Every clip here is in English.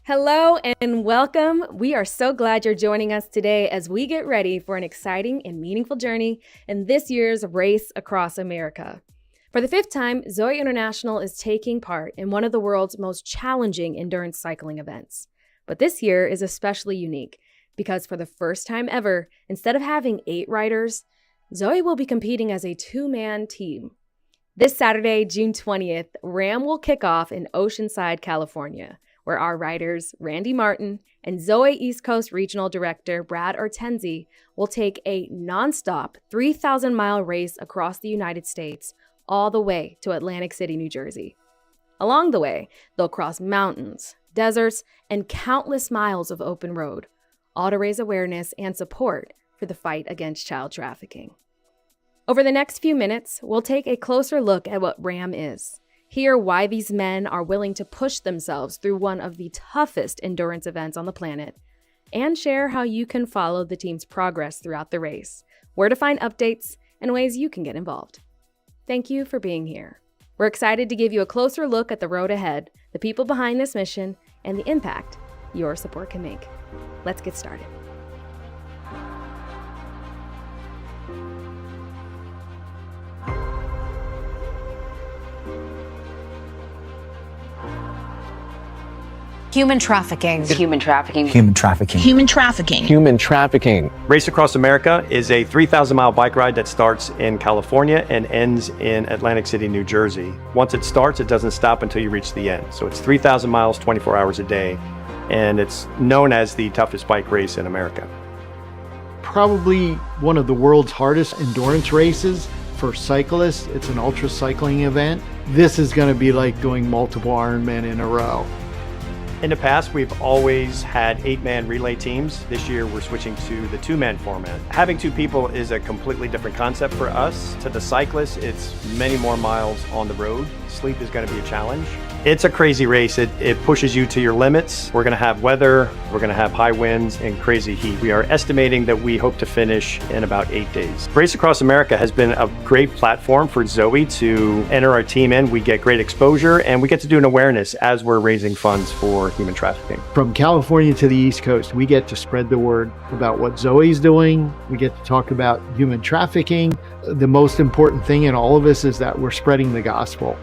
Hello and welcome. We are so glad you're joining us today as we get ready for an exciting and meaningful journey in this year's Race Across America. For the fifth time, Zoe International is taking part in one of the world's most challenging endurance cycling events. But this year is especially unique because for the first time ever, instead of having 8 riders, Zoe will be competing as a 2-man team. This Saturday, June 20th, RAAM will kick off in Oceanside, California, where our riders, Randy Martin and Zoe East Coast Regional Director Brad Ortenzi, will take a nonstop 3,000-mile race across the United States all the way to Atlantic City, New Jersey. Along the way, they'll cross mountains, deserts, and countless miles of open road, all to raise awareness and support for the fight against child trafficking. Over the next few minutes, we'll take a closer look at what RAAM is, hear why these men are willing to push themselves through one of the toughest endurance events on the planet, and share how you can follow the team's progress throughout the race, where to find updates, and ways you can get involved. Thank you for being here. We're excited to give you a closer look at the road ahead, the people behind this mission, and the impact your support can make. Let's get started. Human trafficking. Human trafficking. Human trafficking. Human trafficking. Human trafficking. Race Across America is a 3,000-mile bike ride that starts in California and ends in Atlantic City, New Jersey. Once it starts, it doesn't stop until you reach the end. So it's 3,000 miles, 24 hours a day, and it's known as the toughest bike race in America. Probably one of the world's hardest endurance races for cyclists. It's an ultra cycling event. This is going to be like doing multiple Ironman in a row. In the past, we've always had 8-man relay teams. This year, we're switching to the 2-man format. Having 2 people is a completely different concept for us. To the cyclists, it's many more miles on the road. Sleep is going to be a challenge. It's a crazy race. It pushes you to your limits. We're going to have weather, we're going to have high winds and crazy heat. We are estimating that we hope to finish in about 8 days. Race Across America has been a great platform for Zoe to enter our team in. We get great exposure and we get to do an awareness as we're raising funds for human trafficking. From California to the East Coast, we get to spread the word about what Zoe's doing. We get to talk about human trafficking. The most important thing in all of this is that we're spreading the gospel.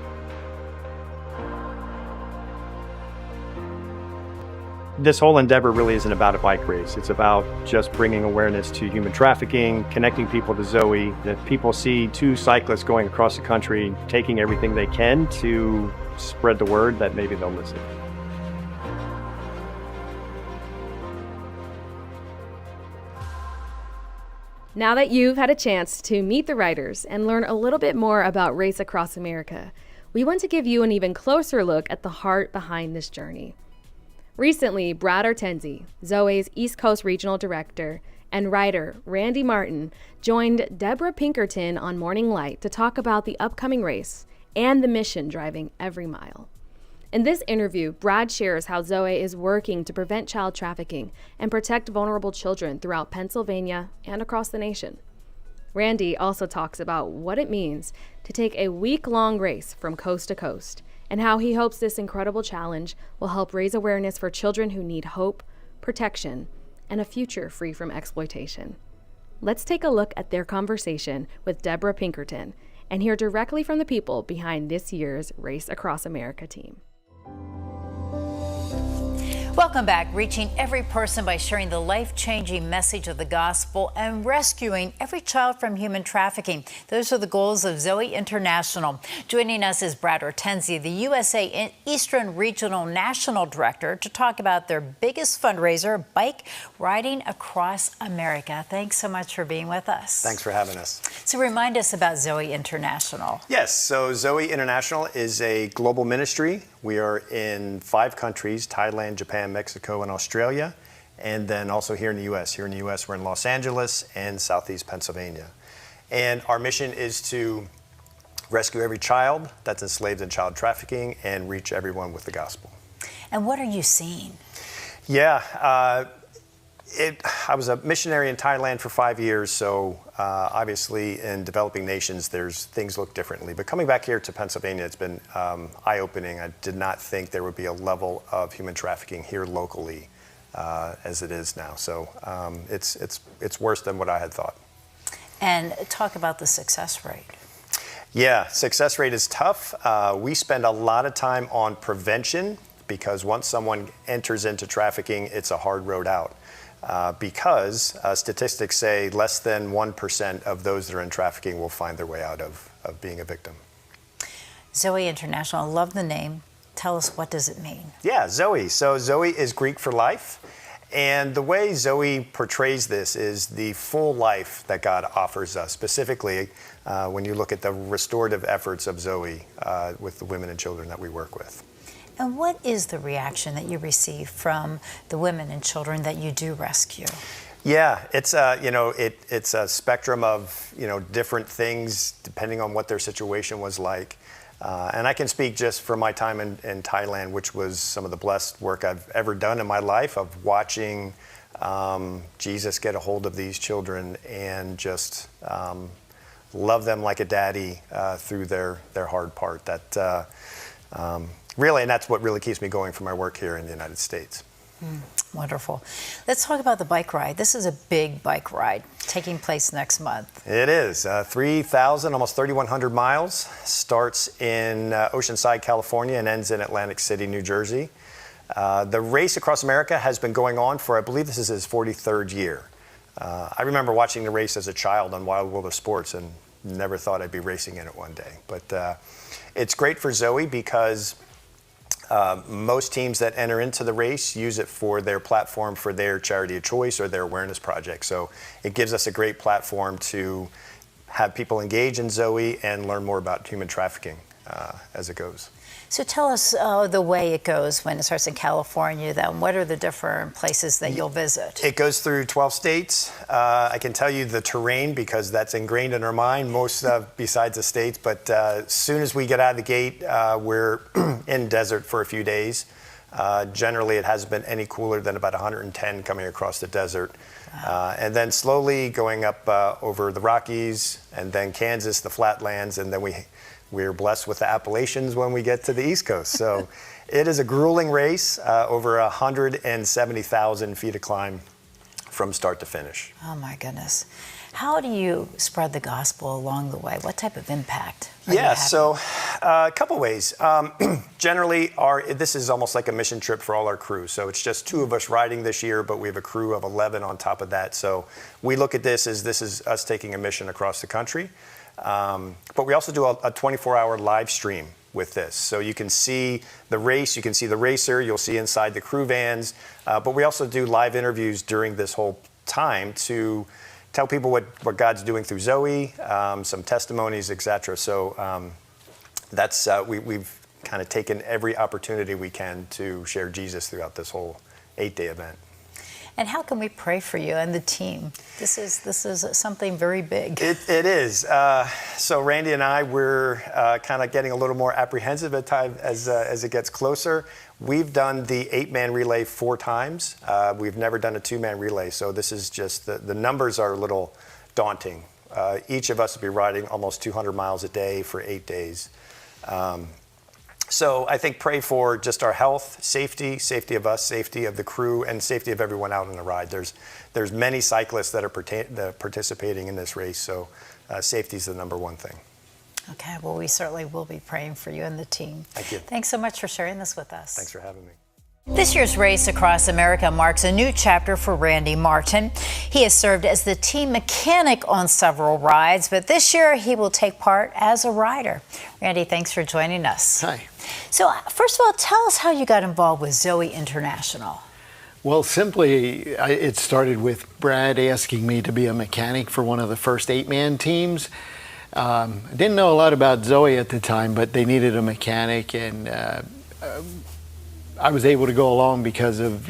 This whole endeavor really isn't about a bike race. It's about just bringing awareness to human trafficking, connecting people to Zoe. If people see 2 cyclists going across the country, taking everything they can to spread the word, that maybe they'll listen. Now that you've had a chance to meet the riders and learn a little bit more about Race Across America, we want to give you an even closer look at the heart behind this journey. Recently, Brad Ortenzi, Zoe's East Coast Regional Director, and rider Randy Martin joined Deborah Pinkerton on Morning Light to talk about the upcoming race and the mission driving every mile. In this interview, Brad shares how Zoe is working to prevent child trafficking and protect vulnerable children throughout Pennsylvania and across the nation. Randy also talks about what it means to take a week-long race from coast to coast and how he hopes this incredible challenge will help raise awareness for children who need hope, protection, and a future free from exploitation. Let's take a look at their conversation with Deborah Pinkerton and hear directly from the people behind this year's Race Across America team. Welcome back, reaching every person by sharing the life-changing message of the gospel and rescuing every child from human trafficking. Those are the goals of Zoe International. Joining us is Brad Ortenzi, the USA Eastern Regional National Director, to talk about their biggest fundraiser, Bike Riding Across America. Thanks so much for being with us. Thanks for having us. So remind us about Zoe International. Yes, so Zoe International is a global ministry. We are in 5 countries, Thailand, Japan, Mexico, and Australia, and then also here in the U.S. Here in the U.S., we're in Los Angeles and Southeast Pennsylvania. And our mission is to rescue every child that's enslaved in child trafficking and reach everyone with the gospel. And what are you seeing? Yeah, I was a missionary in Thailand for 5 years, so obviously in developing nations, things look differently. But coming back here to Pennsylvania, it's been eye-opening. I did not think there would be a level of human trafficking here locally as it is now. So it's worse than what I had thought. And talk about the success rate. Yeah, success rate is tough. We spend a lot of time on prevention because once someone enters into trafficking, it's a hard road out. Because statistics say less than 1% of those that are in trafficking will find their way out of being a victim. Zoe International, I love the name. Tell us, what does it mean? Yeah, Zoe. So Zoe is Greek for life. And the way Zoe portrays this is the full life that God offers us, specifically when you look at the restorative efforts of Zoe with the women and children that we work with. And what is the reaction that you receive from the women and children that you do rescue? Yeah, it's it's a spectrum of different things depending on what their situation was like. And I can speak just for my time in Thailand, which was some of the blessed work I've ever done in my life of watching Jesus get a hold of these children and just love them like a daddy through their hard part. Really, and that's what really keeps me going for my work here in the United States. Wonderful. Let's talk about the bike ride. This is a big bike ride taking place next month. It is 3,000, almost 3,100 miles. Starts in Oceanside, California, and ends in Atlantic City, New Jersey. The race across America has been going on for, I believe this is his 43rd year. I remember watching the race as a child on Wild World of Sports and never thought I'd be racing in it one day. But it's great for Zoe because most teams that enter into the race use it for their platform for their charity of choice or their awareness project. So it gives us a great platform to have people engage in Zoe and learn more about human trafficking as it goes. So tell us the way it goes when it starts in California, then what are the different places that you'll visit? It goes through 12 states. I can tell you the terrain because that's ingrained in our mind, most besides the states. But as soon as we get out of the gate, we're in desert for a few days. Generally, it hasn't been any cooler than about 110 coming across the desert. Wow. And then slowly going up over the Rockies and then Kansas, the flatlands, and then we're blessed with the Appalachians when we get to the East Coast. So it is a grueling race, over 170,000 feet of climb from start to finish. Oh my goodness. How do you spread the gospel along the way? What type of impact? So a couple ways. Generally, this is almost like a mission trip for all our crew. So it's just 2 of us riding this year, but we have a crew of 11 on top of that. So we look at this as us taking a mission across the country. But we also do a 24-hour live stream with this. So you can see the race, you can see the racer, you'll see inside the crew vans. But we also do live interviews during this whole time to tell people what God's doing through Zoe, some testimonies, etc. So we've kind of taken every opportunity we can to share Jesus throughout this whole 8-day event. And how can we pray for you and the team? This is something very big. It is. So Randy and I, we're kind of getting a little more apprehensive at times as it gets closer. We've done the 8-man relay 4 times. We've never done a 2-man relay. So this is just, the numbers are a little daunting. Each of us will be riding almost 200 miles a day for 8 days. So I think pray for just our health, safety of us, safety of the crew, and safety of everyone out on the ride. There's many cyclists that are participating in this race, so safety is the number one thing. Okay, well, we certainly will be praying for you and the team. Thank you. Thanks so much for sharing this with us. Thanks for having me. This year's race across America marks a new chapter for Randy Martin. He has served as the team mechanic on several rides, but this year he will take part as a rider. Randy, thanks for joining us. Hi. So first of all, tell us how you got involved with Zoe International. Well, simply, it started with Brad asking me to be a mechanic for one of the first 8-man teams. I didn't know a lot about Zoe at the time, but they needed a mechanic, and I was able to go along because of,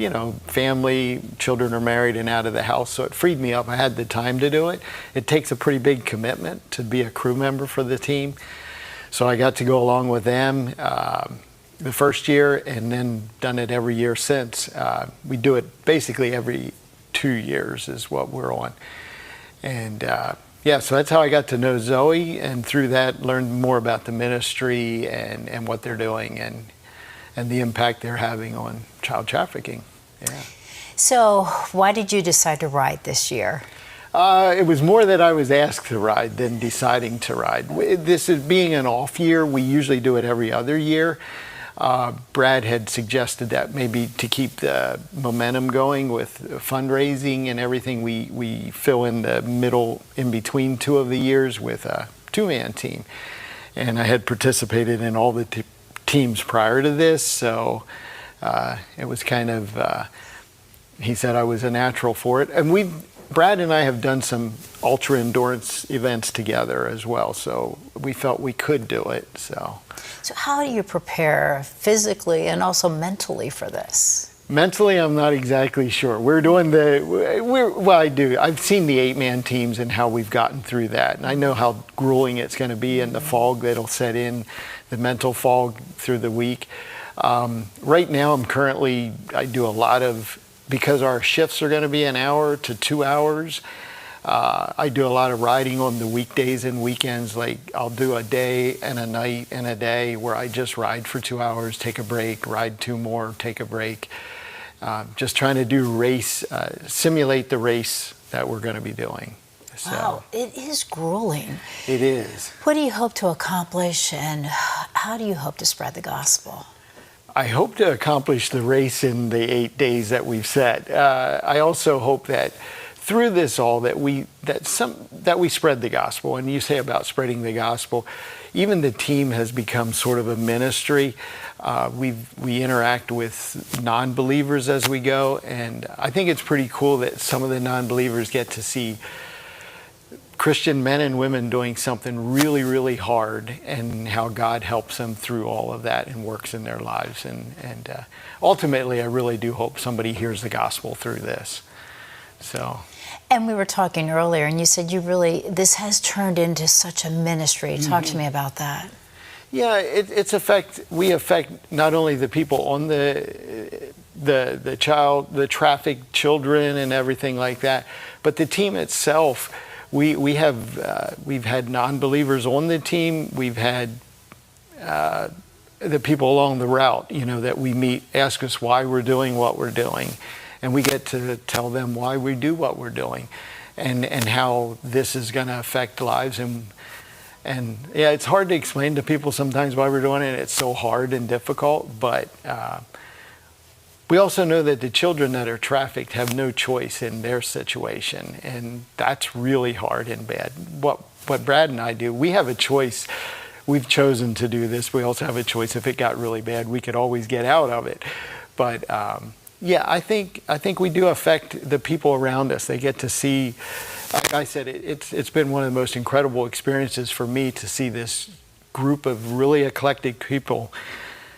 family, children are married and out of the house, so it freed me up. I had the time to do it. It takes a pretty big commitment to be a crew member for the team. So I got to go along with them the first year and then done it every year since. We do it basically every 2 years is what we're on. And yeah, so that's how I got to know Zoe, and through that learned more about the ministry and what they're doing and the impact they're having on child trafficking. Yeah. So why did you decide to ride this year? It was more that I was asked to ride than deciding to ride. This is being an off year. We usually do it every other year. Brad had suggested that maybe to keep the momentum going with fundraising and everything, we fill in the middle in between 2 of the years with a 2-man team. And I had participated in all the teams prior to this, so it was kind of, he said I was a natural for it. And Brad and I have done some ultra endurance events together as well, so we felt we could do it. So how do you prepare physically and also mentally for this? Mentally, I'm not exactly sure. Well, I do. I've seen the 8-man teams and how we've gotten through that, and I know how grueling it's going to be and the fog that'll set in, the mental fog through the week. Right now, I do a lot of, because our shifts are going to be an hour to 2 hours, I do a lot of riding on the weekdays and weekends. Like I'll do a day and a night and a day where I just ride for 2 hours, take a break, ride 2 more, take a break. Just trying to simulate the race that we're going to be doing. So, wow, it is grueling. It is. What do you hope to accomplish, and how do you hope to spread the gospel? I hope to accomplish the race in the 8 days that we've set. I also hope that through this all that we spread the gospel. And you say about spreading the gospel, even the team has become sort of a ministry. We interact with non-believers as we go, and I think it's pretty cool that some of the non-believers get to see Christian men and women doing something really, really hard, and how God helps them through all of that and works in their lives. And ultimately, I really do hope somebody hears the gospel through this. So. And we were talking earlier, and you said this has turned into such a ministry. Talk to me about that. Yeah, we affect not only the people on the trafficked children and everything like that, but the team itself. We've had non-believers on the team. We've had the people along the route, that we meet, ask us why we're doing what we're doing, and we get to tell them why we do what we're doing, and how this is going to affect lives. And yeah, it's hard to explain to people sometimes why we're doing it. It's so hard and difficult, but we also know that the children that are trafficked have no choice in their situation, and that's really hard and bad. What Brad and I do, we have a choice. We've chosen to do this. We also have a choice. If it got really bad, we could always get out of it. But yeah, I think we do affect the people around us. They get to see, like I said, it's been one of the most incredible experiences for me to see this group of really eclectic people,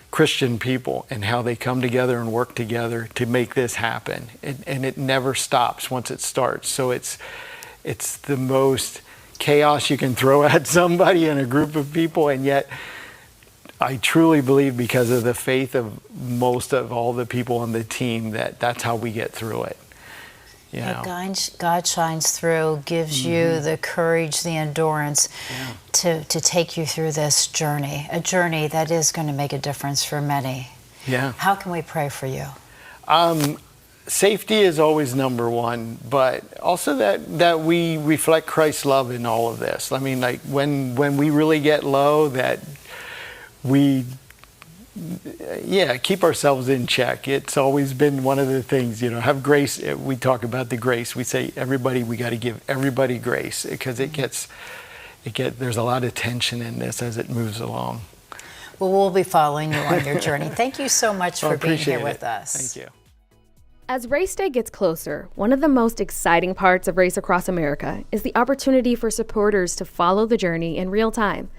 Christian people, and how they come together and work together to make this happen. And it never stops once it starts. So it's the most chaos you can throw at somebody in a group of people, and yet I truly believe, because of the faith of most of all the people on the team, that's how we get through it. God shines through, gives you the courage, the endurance to take you through this journey, a journey that is going to make a difference for many. Yeah. How can we pray for you? Safety is always number one, but also that we reflect Christ's love in all of this. I mean, like when we really get low, that we keep ourselves in check. It's always been one of the things, have grace. We talk about the grace. We say we got to give everybody grace, because there's a lot of tension in this as it moves along. Well, we'll be following you on your journey. Thank you so much for being here with us. Thank you. As Race Day gets closer, one of the most exciting parts of Race Across America is the opportunity for supporters to follow the journey in real time.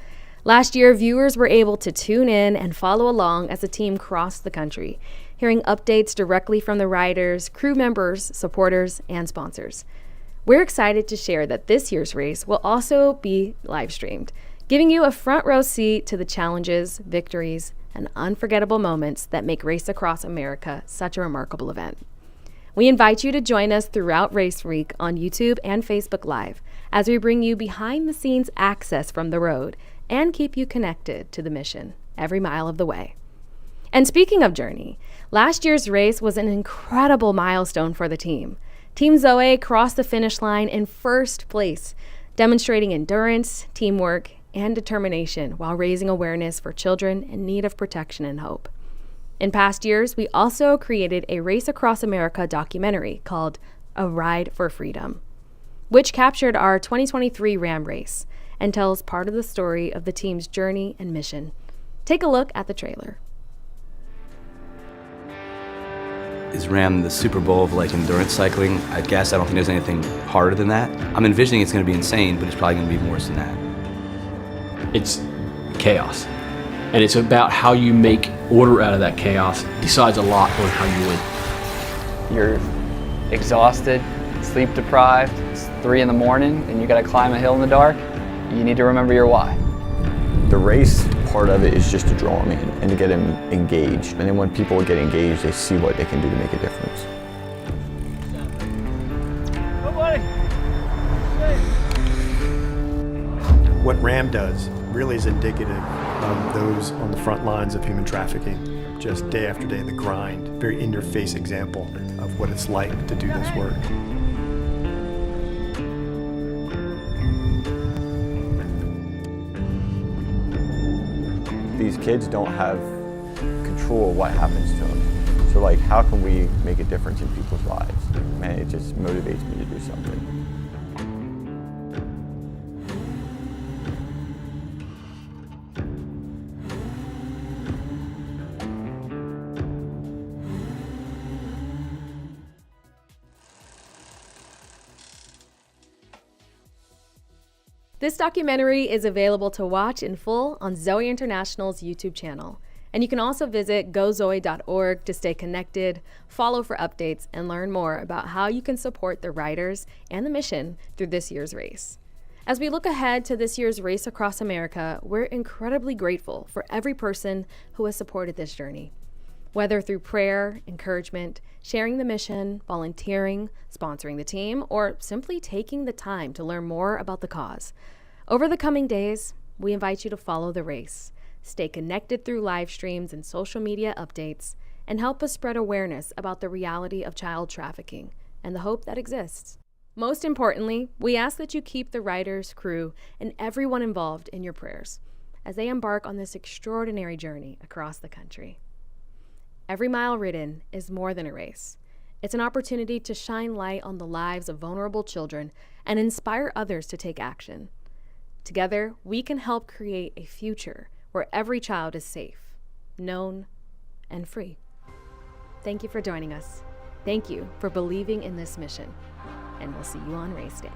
Last year, viewers were able to tune in and follow along as the team crossed the country, hearing updates directly from the riders, crew members, supporters, and sponsors. We're excited to share that this year's race will also be live streamed, giving you a front row seat to the challenges, victories, and unforgettable moments that make Race Across America such a remarkable event. We invite you to join us throughout Race Week on YouTube and Facebook Live as we bring you behind-the-scenes access from the road and keep you connected to the mission every mile of the way. And speaking of journey, last year's race was an incredible milestone for the team. Team Zoe crossed the finish line in first place, demonstrating endurance, teamwork, and determination while raising awareness for children in need of protection and hope. In past years, we also created a Race Across America documentary called A Ride for Freedom, which captured our 2023 RAAM race and tells part of the story of the team's journey and mission. Take a look at the trailer. Is RAAM the Super Bowl of endurance cycling? I guess I don't think there's anything harder than that. I'm envisioning it's going to be insane, but it's probably going to be even worse than that. It's chaos. And it's about how you make order out of that chaos. Decides a lot on how you win. You're exhausted, sleep deprived, it's 3 in the morning, and you gotta climb a hill in the dark. You need to remember your why. The race part of it is just to draw them in and to get them engaged. And then when people get engaged, they see what they can do to make a difference. What RAAM does really is indicative of those on the front lines of human trafficking, just day after day, the grind, very in-your-face example of what it's like to do this work. These kids don't have control of what happens to them. So how can we make a difference in people's lives? Man, it just motivates me to do something. This documentary is available to watch in full on Zoe International's YouTube channel. And you can also visit gozoe.org to stay connected, follow for updates, and learn more about how you can support the riders and the mission through this year's race. As we look ahead to this year's Race Across America, we're incredibly grateful for every person who has supported this journey. Whether through prayer, encouragement, sharing the mission, volunteering, sponsoring the team, or simply taking the time to learn more about the cause. Over the coming days, we invite you to follow the race, stay connected through live streams and social media updates, and help us spread awareness about the reality of child trafficking and the hope that exists. Most importantly, we ask that you keep the riders, crew, and everyone involved in your prayers as they embark on this extraordinary journey across the country. Every mile ridden is more than a race. It's an opportunity to shine light on the lives of vulnerable children and inspire others to take action. Together, we can help create a future where every child is safe, known, and free. Thank you for joining us. Thank you for believing in this mission, and we'll see you on race day.